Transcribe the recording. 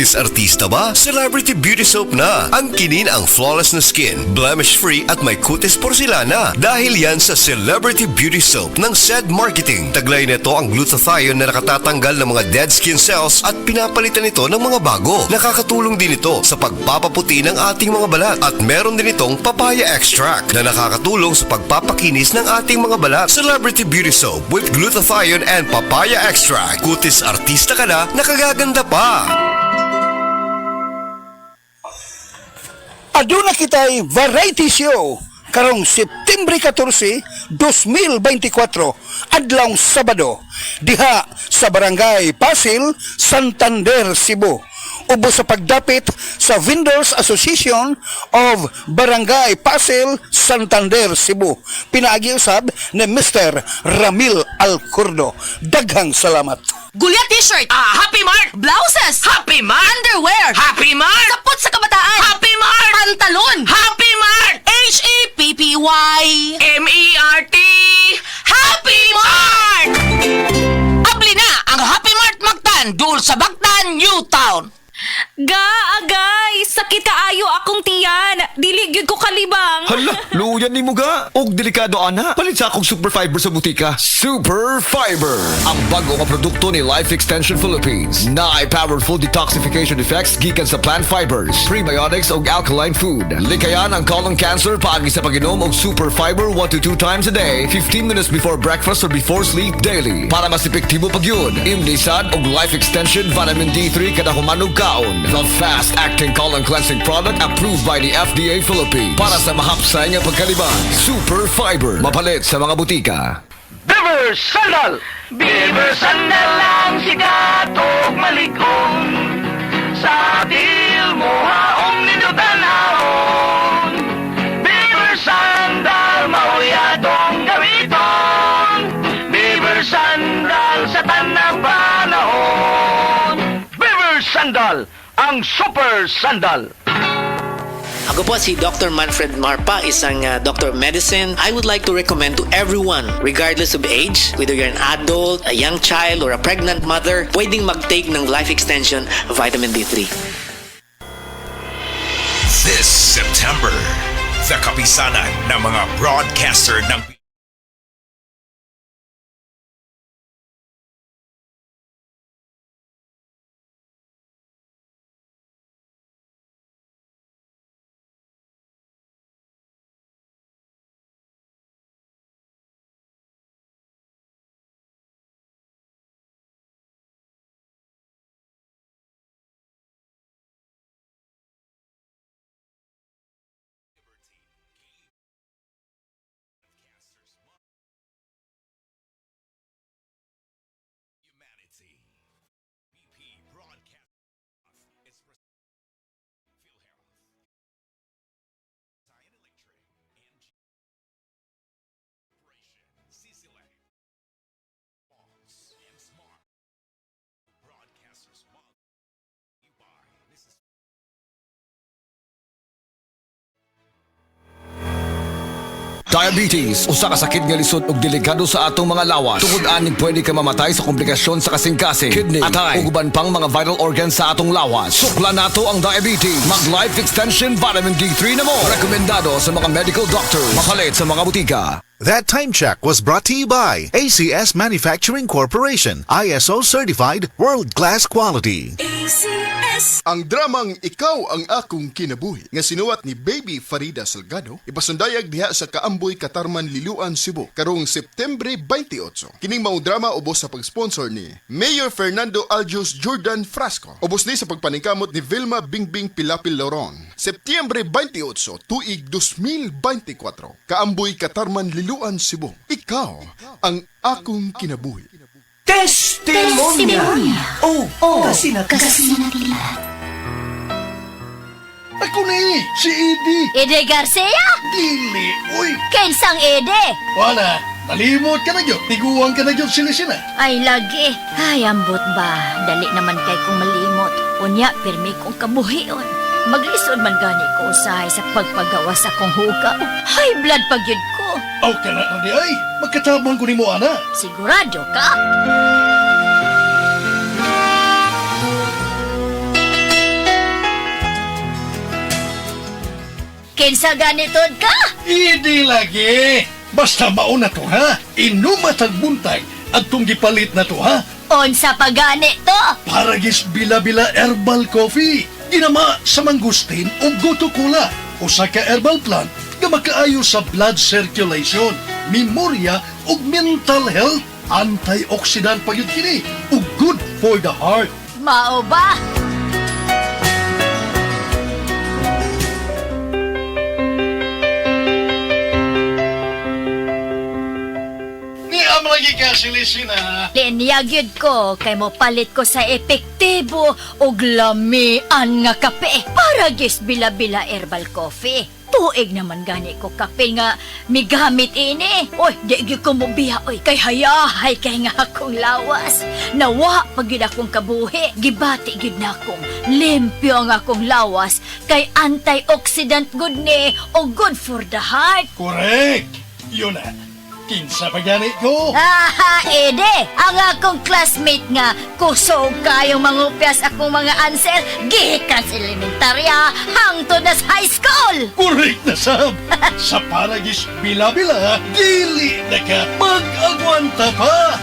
Kutis artista ba? Celebrity Beauty Soap na. Ang kinin ang flawless na skin, blemish-free at may kutis porcelana. Dahil yan sa Celebrity Beauty Soap ng SED Marketing. Taglay nito ang glutathione na nakatatanggal ng mga dead skin cells at pinapalitan ito ng mga bago. Nakakatulong din ito sa pagpapaputi ng ating mga balat. At meron din itong papaya extract na nakakatulong sa pagpapakinis ng ating mga balat. Celebrity Beauty Soap with glutathione and papaya extract. Kutis artista ka na, nakagaganda pa. Aduna kita'y variety show karong September 14, 2024, adlawng Sabado, diha sa Barangay Pasil, Santander, Cebu. Ubos sa pagdapit sa Vendors Association of Barangay Pasil, Santander, Cebu. Pinaagi usab ni Mr. Ramil Alcurdo. Daghang salamat. Gulya t-shirt. Happy Mart. Blouses. Happy Mart. Underwear. Happy Mart. Sapot sa kabataan. Happy Mart. Pantalon. Happy Mart. H-A-P-P-Y M-E-R-T. Happy Mart. Abli na ang Happy Mart Mactan dul sa Bagtan, New Town. Agay, sakit kaayo akong tiyan. Dili gyud ko kalibang. Hala, luyan ni mo ga. Og delikado ana. Palit sa akong Super Fiber sa butika. Super Fiber, ang bago nga produkto ni Life Extension Philippines. Na ay powerful detoxification effects gikan sa plant fibers, prebiotics og alkaline food. Likayan ang colon cancer paagi sa pag-inom og Super Fiber 1 to 2 times a day, 15 minutes before breakfast or before sleep daily. Para mas epektibo pag yun, imnisad og Life Extension Vitamin D3 kada humanog kaon. The fast-acting colon cleansing product approved by the FDA Philippines. Para sa mahapsay nga pagkalibang, Super Fiber. Mapalit sa mga butika. Beaver Sandal! Beaver Sandal ang sikat og malig-on. Sa til mo haong ninutanahon. Beaver Sandal mauyadong gawiton. Beaver Sandal sa tanang panahon. Beaver Sandal, ang Super Sandal. Ako po si Dr. Manfred Marpa, isang Dr. Medicine. I would like to recommend to everyone, regardless of age, whether you're an adult, a young child, or a pregnant mother, pwedeng mag-take ng Life Extension Vitamin D3. This September, the kapisanan ng mga broadcaster ng Diabetes, usa ka sakit nga lisod ug delikado sa atong mga lawas. Tungod aning pwede ka mamatay sa komplikasyon sa kasing-kasing, kidney, atay, ug uban pang mga vital organs sa atong lawas. Sukla nato ang diabetes. Mag Life Extension Vitamin D3 na mo. Rekomendado sa mga medical doctor. Mapalit sa mga butika. That time check was brought to you by ACS Manufacturing Corporation, ISO certified world-class quality. ACS. Ang dramang Ikaw ang Akong Kinabuhi nga sinuwat ni Baby Farida Salgado ipasundayag diha sa Kaamboy, Katarman, Liloan, Cebu karong September 28. Kining mao drama ubos sa pag-sponsor ni Mayor Fernando Aljos Jordan Frasco. Ubos ni sa pagpaningkamot ni Vilma Bingbing Pilapil Loron. September 28, tuig 2024. Kaamboy, Katarman, Liloan, Cebu. Ikaw ang Akong Kinabuhi. Testimonya. Oh, kasi natila. Ako na si Edi. Ede Garcia? Dili, uy. Kinsang Ede? Wala, nalimot ka na yun. Tiguan ka na yun sila. Ay, lagi. Ay, ambot ba? Dali naman kay kong malimot. Unya, pirmi kong kabuhion. Maglisod man gani ko usahay sa pagpagawa sa kong hugaw. High blood pagyud ko. Aw ka na, Adi ay. Magkatabang ko ni mo, ana. Sigurado ka? Kinsa ganitod ka? Hindi lagi. Basta mauna to ha. Inumatag buntag at tong gipalit na to ha. Unsa pa gani to? Paragis bila-bila herbal coffee. Ginama sa mangustin o gotukula. Usa ka herbal plant nga makaayo sa blood circulation, memorya ug mental health. Antioxidant pa yun kini ug good for the heart. Mao ba? Ni am lagi ka silisina. Linyag yun ko kay mo palit ko sa epektibo ug lamian nga kape para gis bila-bila herbal coffee. Tuig naman gani ko kape nga migamit ini. Oy, di gyud ko mobiya oy kay hayahay kay nga akong lawas. Nawa pag gyud akong kabuhi, gibati gyud na akong limpyo ang akong lawas kay antioxidant good ni o good for the heart. Correct. Yun na. Kinsa pa ganit ko? Aha, ede! Ang akong classmate nga, kusog kayong mangupyas akong mga answer, gikan sa elementarya, hangtod na sa high school! Correct na sab. Sa paragis bila-bila, dili na ka mag-agwanta pa.